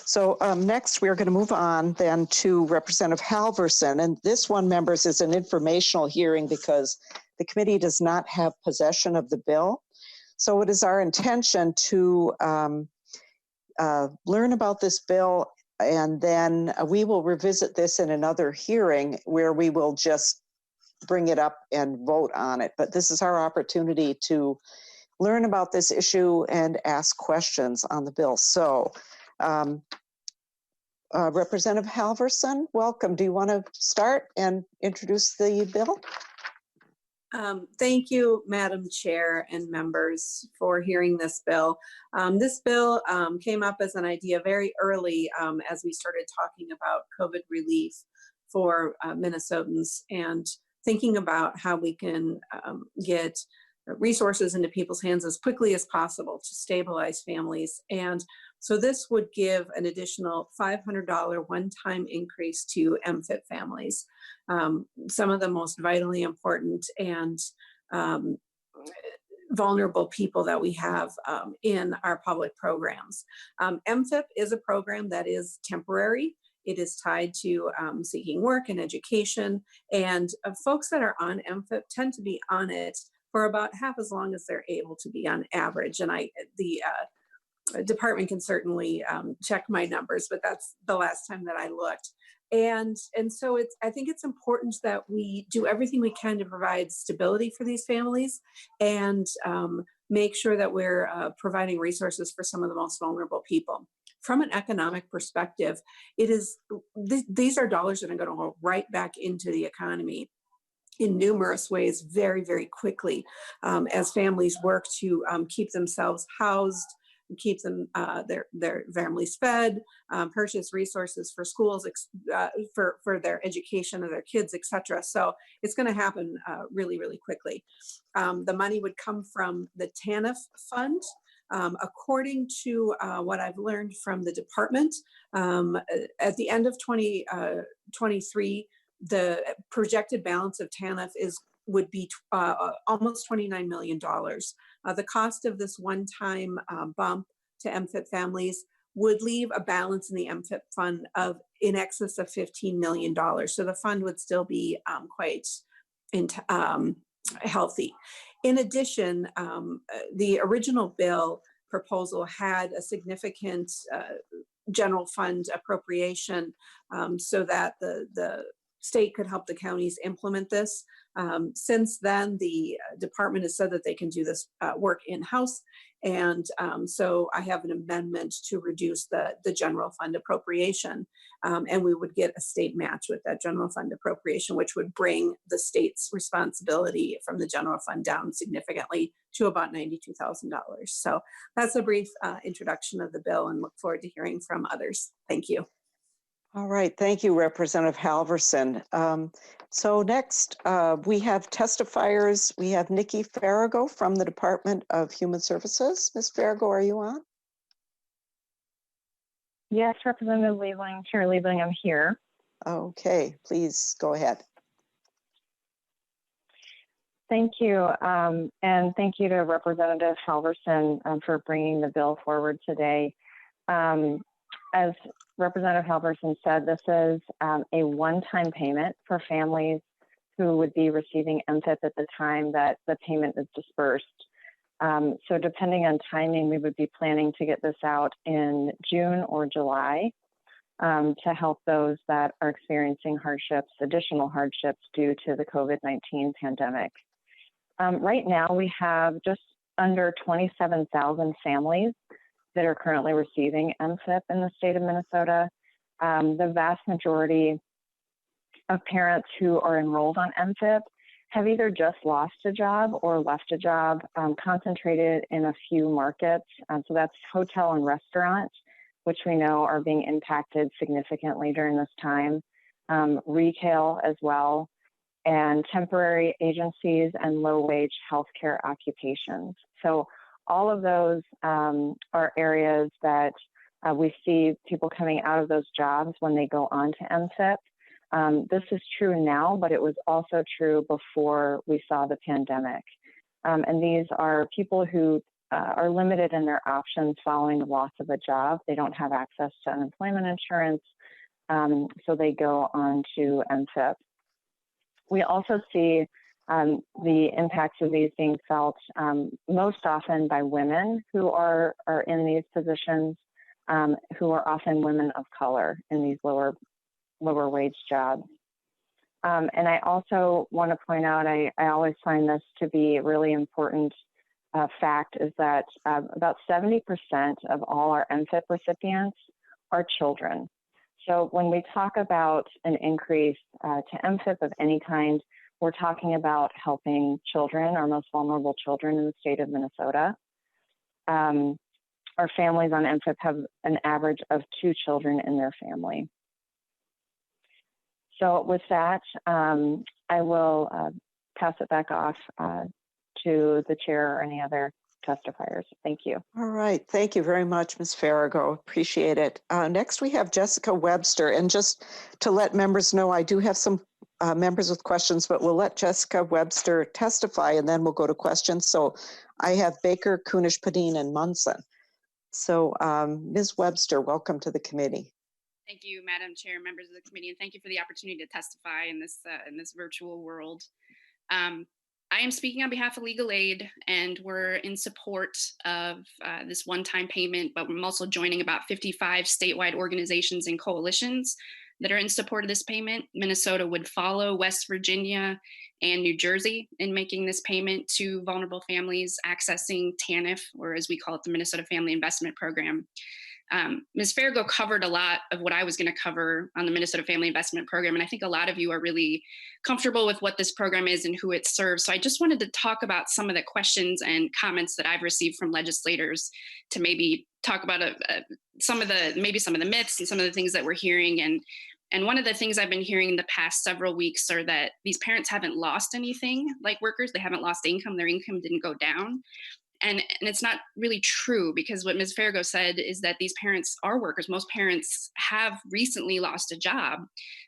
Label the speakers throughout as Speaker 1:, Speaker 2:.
Speaker 1: So next we're going to move on then to Representative Halverson. And this one, members, is an informational hearing because the committee does not have possession of the bill. So it is our intention to learn about this bill, and then we will revisit this in another hearing where we will just bring it up and vote on it. But this is our opportunity to learn about this issue and ask questions on the bill. So Representative Halverson, welcome. Do you want to start and introduce the bill?
Speaker 2: Thank you, Madam Chair and members, for hearing this bill. This bill came up as an idea very early as we started talking about COVID relief for Minnesotans and thinking about how we can get resources into people's hands as quickly as possible to stabilize families. And so this would give an additional $500 one-time increase to MFIP families, some of the most vitally important and vulnerable people that we have in our public programs. MFIP is a program that is temporary. It is tied to seeking work and education, and folks that are on MFIP tend to be on it for about half as long as they're able to be on average. And the department can certainly check my numbers, but that's the last time that I looked. And so I think it's important that we do everything we can to provide stability for these families and make sure that we're providing resources for some of the most vulnerable people. From an economic perspective, these are dollars that are going to go right back into the economy in numerous ways very, very quickly as families work to keep themselves housed, keep them their families fed, purchase resources for schools, for their education of their kids, etc. So it's going to happen really, really quickly. The money would come from the Tanf Fund. According to what I've learned from the department, at the end of 2023, the projected balance of TANF would be almost $29 million. The cost of this one-time bump to MFIP families would leave a balance in the MFIP fund of in excess of $15 million. So the fund would still be quite healthy. In addition, the original bill proposal had a significant general fund appropriation so that the state could help the counties implement this. Since then, the department has said that they can do this work in-house. And so I have an amendment to reduce the general fund appropriation. And we would get a state match with that general fund appropriation, which would bring the state's responsibility from the general fund down significantly to about $92,000. So that's a brief introduction of the bill, and look forward to hearing from others. Thank you.
Speaker 1: All right, thank you, Representative Halverson. So next, we have testifiers. We have Nikki Farrago from the Department of Human Services. Ms. Farrago, are you on?
Speaker 3: Yes, Representative Liebling, Chair Liebling, I'm here.
Speaker 1: Okay, please go ahead.
Speaker 3: Thank you, and thank you to Representative Halverson for bringing the bill forward today. As Representative Halverson said, this is a one-time payment for families who would be receiving MFIP at the time that the payment is dispersed. So depending on timing, we would be planning to get this out in June or July to help those that are experiencing additional hardships due to the COVID-19 pandemic. Right now, we have just under 27,000 families that are currently receiving MFIP in the state of Minnesota. The vast majority of parents who are enrolled on MFIP have either just lost a job or left a job, concentrated in a few markets. So that's hotel and restaurant, which we know are being impacted significantly during this time, retail as well, and temporary agencies and low-wage healthcare occupations. So all of those are areas that we see people coming out of those jobs when they go on to MFIP. This is true now, but it was also true before we saw the pandemic. And these are people who are limited in their options following the loss of a job. They don't have access to unemployment insurance, so they go on to MFIP. We also see the impacts of these being felt most often by women who are in these positions, who are often women of color in these lower wage jobs. And I also want to point out, I always find this to be a really important fact, is that about 70% of all our MFIP recipients are children. So when we talk about an increase to MFIP of any kind, we're talking about helping children, our most vulnerable children in the state of Minnesota. Our families on MFIP have an average of 2 children in their family. So with that, I will pass it back off to the chair or any other testifiers. Thank you.
Speaker 1: All right. Thank you very much, Ms. Farrago. Appreciate it. Next, we have Jessica Webster. And just to let members know, I do have some members with questions, but we'll let Jessica Webster testify and then we'll go to questions. So I have Baker, Kunish, Padin, and Munson. So Ms. Webster, welcome to the committee.
Speaker 4: Thank you, Madam Chair, members of the committee, and thank you for the opportunity to testify in this virtual world. I am speaking on behalf of Legal Aid, and we're in support of this one-time payment, but I'm also joining about 55 statewide organizations and coalitions that are in support of this payment. Minnesota would follow West Virginia and New Jersey in making this payment to vulnerable families accessing TANF, or as we call it, the Minnesota Family Investment Program. Ms. Farrago covered a lot of what I was going to cover on the Minnesota Family Investment Program, and I think a lot of you are really comfortable with what this program is and who it serves. So I just wanted to talk about some of the questions and comments that I've received from legislators to maybe talk about some of the myths and some of the things that we're hearing. And one of the things I've been hearing in the past several weeks are that these parents haven't lost anything like workers. They haven't lost income. Their income didn't go down. And it's not really true, because what Ms. Farrago said is that these parents are workers. Most parents have recently lost a job.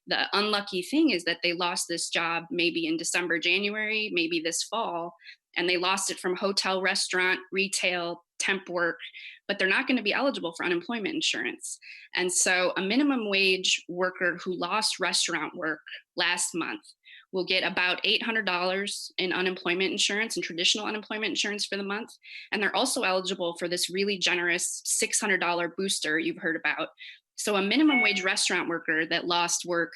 Speaker 4: The unlucky thing is that they lost this job maybe in December, January, maybe this fall, and they lost it from hotel, restaurant, retail, temp work, but they're not going to be eligible for unemployment insurance. And so a minimum wage worker who lost restaurant work last month will get about $800 in unemployment insurance and traditional unemployment insurance for the month. And they're also eligible for this really generous $600 booster you've heard about. So a minimum wage restaurant worker that lost work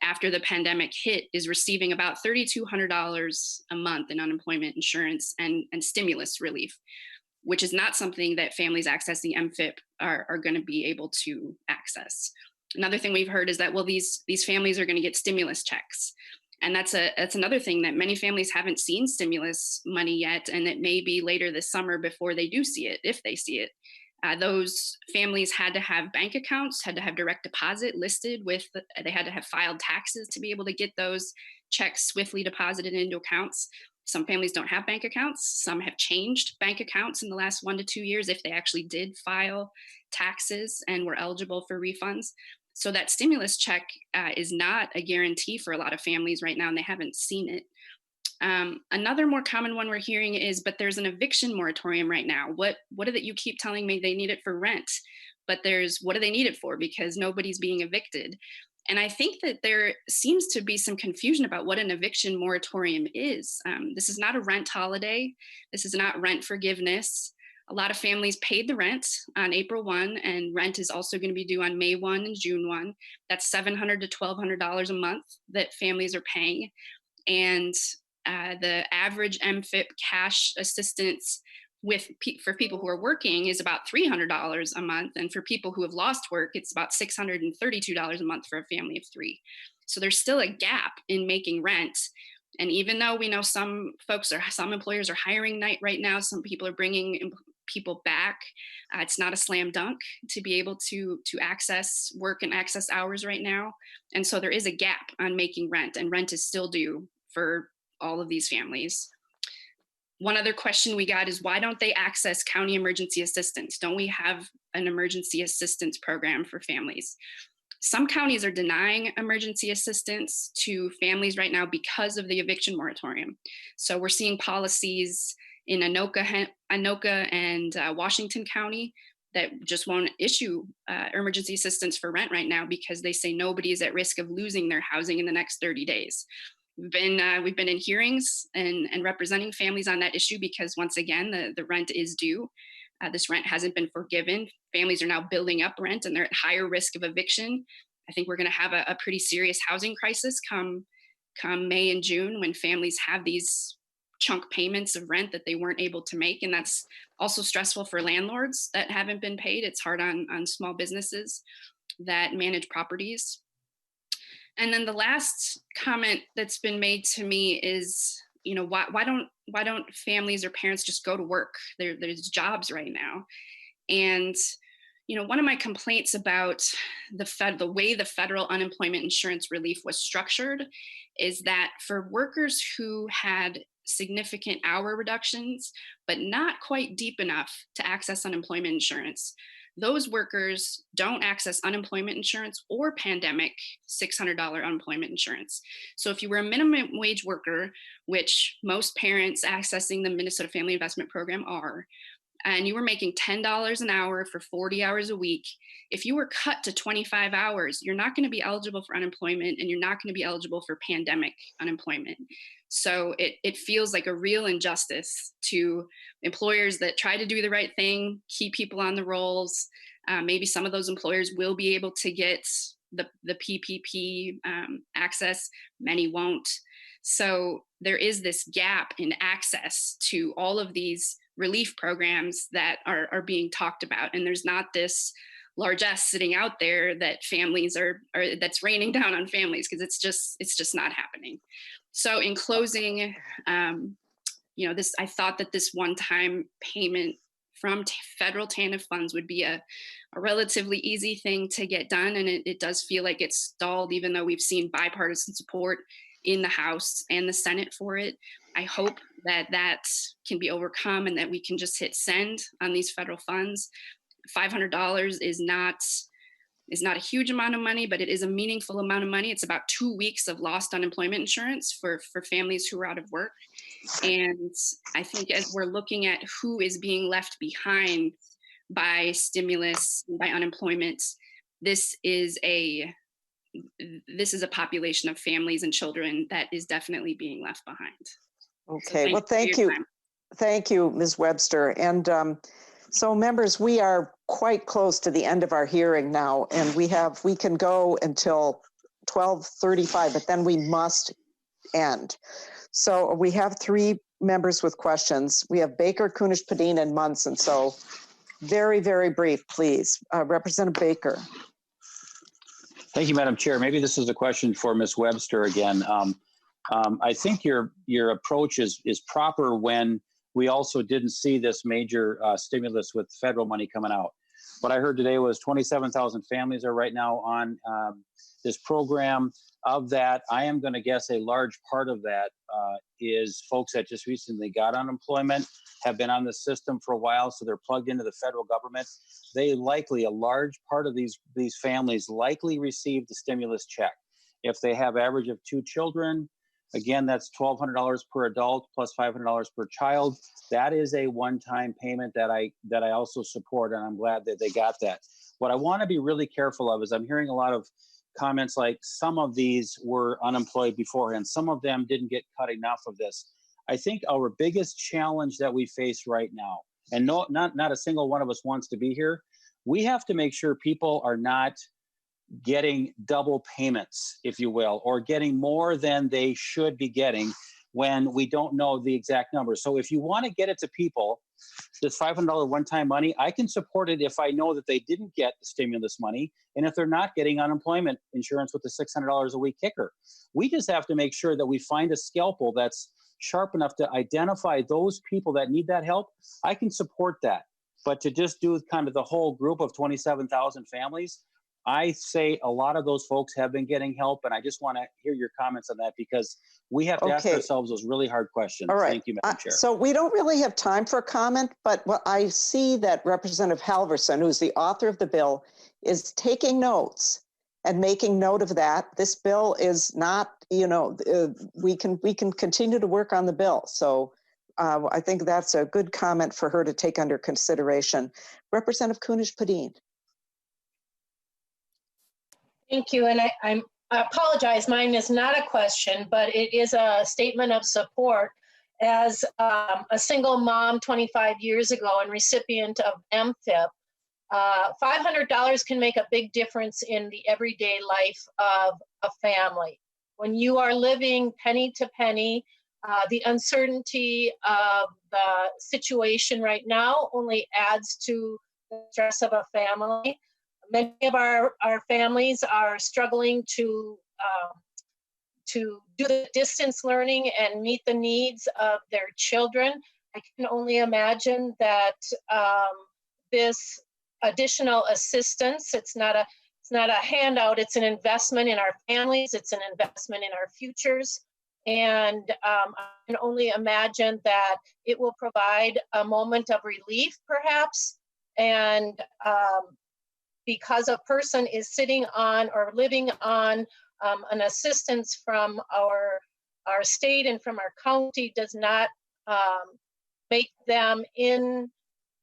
Speaker 4: after the pandemic hit is receiving about $3,200 a month in unemployment insurance and stimulus relief, which is not something that families accessing MFIP are going to be able to access. Another thing we've heard is that, well, these families are going to get stimulus checks. And that's another thing, that many families haven't seen stimulus money yet, and it may be later this summer before they do see it, if they see it. Those families had to have bank accounts, had to have direct deposit listed they had to have filed taxes to be able to get those checks swiftly deposited into accounts. Some families don't have bank accounts. Some have changed bank accounts in the last 1 to 2 years if they actually did file taxes and were eligible for refunds. So that stimulus check is not a guarantee for a lot of families right now, and they haven't seen it. Another more common one we're hearing is, but there's an eviction moratorium right now. What is it you keep telling me they need it for rent? But what do they need it for? Because nobody's being evicted. And I think that there seems to be some confusion about what an eviction moratorium is. This is not a rent holiday. This is not rent forgiveness. A lot of families paid the rent on April 1, and rent is also going to be due on May 1 and June 1. That's $700 to $1,200 a month that families are paying. And the average MFIP cash assistance for people who are working is about $300 a month. And for people who have lost work, it's about $632 a month for a family of 3. So there's still a gap in making rent. And even though we know some employers are hiring right now, some people are bringing people back, it's not a slam dunk to be able to access work and access hours right now. And so there is a gap on making rent, and rent is still due for all of these families. One other question we got is, why don't they access county emergency assistance? Don't we have an emergency assistance program for families? Some counties are denying emergency assistance to families right now because of the eviction moratorium. So we're seeing policies in Anoka and Washington County that just won't issue emergency assistance for rent right now because they say nobody is at risk of losing their housing in the next 30 days. We've been in hearings and representing families on that issue because once again, the rent is due. This rent hasn't been forgiven. Families are now building up rent and they're at higher risk of eviction. I think we're going to have a pretty serious housing crisis come May and June when families have these chunk payments of rent that they weren't able to make. And that's also stressful for landlords that haven't been paid. It's hard on small businesses that manage properties. And then the last comment that's been made to me is, why don't families or parents just go to work? There's jobs right now. And, one of my complaints about the way the federal unemployment insurance relief was structured is that for workers who had significant hour reductions, but not quite deep enough to access unemployment insurance, those workers don't access unemployment insurance or pandemic $600 unemployment insurance. So if you were a minimum wage worker, which most parents accessing the Minnesota Family Investment Program are, and you were making $10 an hour for 40 hours a week, if you were cut to 25 hours, you're not going to be eligible for unemployment and you're not going to be eligible for pandemic unemployment. So it feels like a real injustice to employers that try to do the right thing, keep people on the rolls. Maybe some of those employers will be able to get the PPP access, many won't. So there is this gap in access to all of these relief programs that are being talked about. And there's not this largesse sitting out there that families are that's raining down on families, because it's just not happening. So in closing, I thought that this one-time payment from federal Tanf Funds would be a relatively easy thing to get done. And it does feel like it's stalled, even though we've seen bipartisan support in the House and the Senate for it. I hope that can be overcome and that we can just hit send on these federal funds. $500 is not a huge amount of money, but it is a meaningful amount of money. It's about 2 weeks of lost unemployment insurance for families who are out of work. And I think as we're looking at who is being left behind by stimulus, by unemployment, this is a population of families and children that is definitely being left behind.
Speaker 1: Okay, well, thank you. Thank you, Ms. Webster. And so members, we are quite close to the end of our hearing now, and we can go until 12:35, but then we must end. So we have 3 members with questions. We have Baker, Kunish, Padin, and Munson. So very, very brief, please. Representative Baker.
Speaker 5: Thank you, Madam Chair. Maybe this is a question for Ms. Webster again. I think your approach is proper when we also didn't see this major stimulus with federal money coming out. What I heard today was 27,000 families are right now on this program. Of that, I am going to guess a large part of that is folks that just recently got unemployment, have been on the system for a while, so they're plugged into the federal government. A large part of these families likely received the stimulus check. If they have average of 2 children, again, that's $1,200 per adult plus $500 per child. That is a one-time payment that I also support, and I'm glad that they got that. What I want to be really careful of is I'm hearing a lot of comments like some of these were unemployed beforehand. Some of them didn't get cut enough of this. I think our biggest challenge that we face right now, and not a single one of us wants to be here, we have to make sure people are not getting double payments, if you will, or getting more than they should be getting when we don't know the exact number. So if you want to get it to people, this $500 one-time money, I can support it if I know that they didn't get the stimulus money and if they're not getting unemployment insurance with the $600 a week kicker. We just have to make sure that we find a scalpel that's sharp enough to identify those people that need that help. I can support that. But to just do kind of the whole group of 27,000 families, I say a lot of those folks have been getting help, and I just want to hear your comments on that because we have to ask ourselves those really hard questions.
Speaker 1: All right.
Speaker 5: Thank you, Madam Chair.
Speaker 1: So we don't really have time for a comment, but what I see that Representative Halverson, who's the author of the bill, is taking notes and making note of that. This bill is not, we can continue to work on the bill. So I think that's a good comment for her to take under consideration. Representative Kunesh-Podein.
Speaker 6: Thank you, and I apologize, mine is not a question, but it is a statement of support. As a single mom 25 years ago and recipient of MFIP, $500 can make a big difference in the everyday life of a family. When you are living penny to penny, the uncertainty of the situation right now only adds to the stress of a family. Many of our families are struggling to do the distance learning and meet the needs of their children. I can only imagine that this additional assistance, it's not a handout, it's an investment in our families, it's an investment in our futures. And I can only imagine that it will provide a moment of relief, perhaps. And because a person is sitting on or living on an assistance from our state and from our county does not make them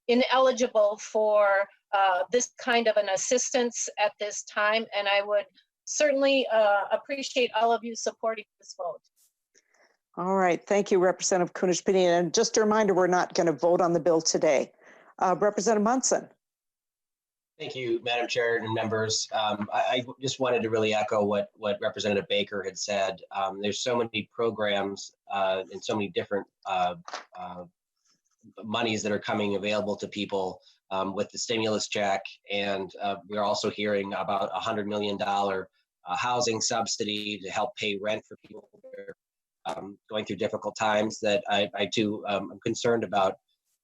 Speaker 6: ineligible for this kind of an assistance at this time. And I would certainly appreciate all of you supporting this vote.
Speaker 1: All right, thank you, Representative Kunesh-Podein. And just a reminder, we're not going to vote on the bill today. Representative Munson.
Speaker 7: Thank you, Madam Chair and members. I just wanted to really echo what Representative Baker had said. There's so many programs and so many different monies that are coming available to people with the stimulus check. And we're also hearing about a $100 million housing subsidy to help pay rent for people who are going through difficult times. That I too am concerned about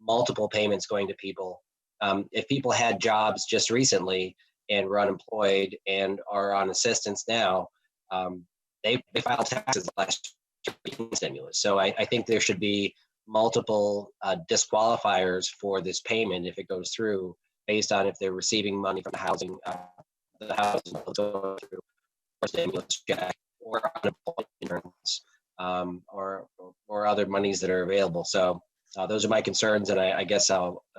Speaker 7: multiple payments going to people. If people had jobs just recently and were unemployed and are on assistance now, they filed taxes last year stimulus. So I think there should be multiple disqualifiers for this payment if it goes through, based on if they're receiving money from the housing or stimulus check or unemployment insurance, or other monies that are available. So those are my concerns, and I guess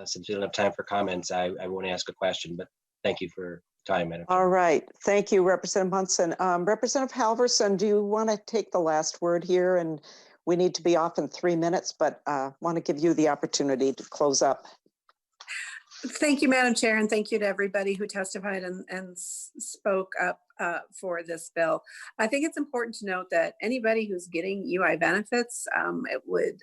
Speaker 7: since we don't have time for comments, I won't ask a question, but thank you for time, Madam Chair.
Speaker 1: All right, thank you, Representative Munson. Representative Halverson, do you want to take the last word here? And we need to be off in 3 minutes, but want to give you the opportunity to close up.
Speaker 2: Thank you, Madam Chair, and thank you to everybody who testified and spoke up for this bill. I think it's important to note that anybody who's getting UI benefits, it would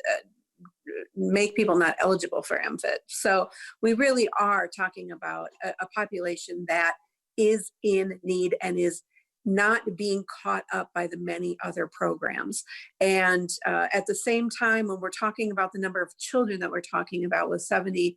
Speaker 2: make people not eligible for MFIT. So we really are talking about a population that is in need and is not being caught up by the many other programs. And at the same time, when we're talking about the number of children that we're talking about, with 70%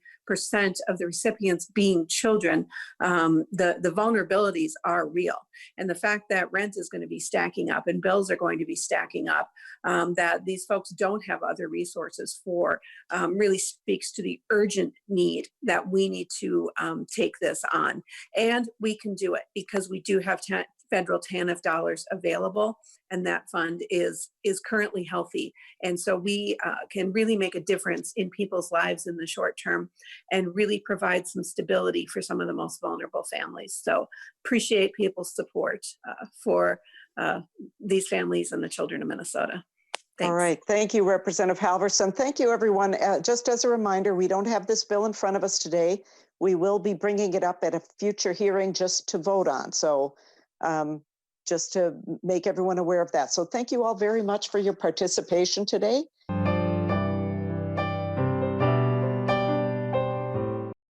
Speaker 2: of the recipients being children, the vulnerabilities are real. And the fact that rent is going to be stacking up and bills are going to be stacking up, that these folks don't have other resources for, really speaks to the urgent need that we need to take this on. And we can do it because we do have federal TANF dollars available, and that fund is currently healthy. And so we can really make a difference in people's lives in the short term and really provide some stability for some of the most vulnerable families. So appreciate people's support for these families and the children of Minnesota. Thanks.
Speaker 1: All right, thank you, Representative Halverson. Thank you, everyone. Just as a reminder, we don't have this bill in front of us today. We will be bringing it up at a future hearing just to vote on. So just to make everyone aware of that. So thank you all very much for your participation today.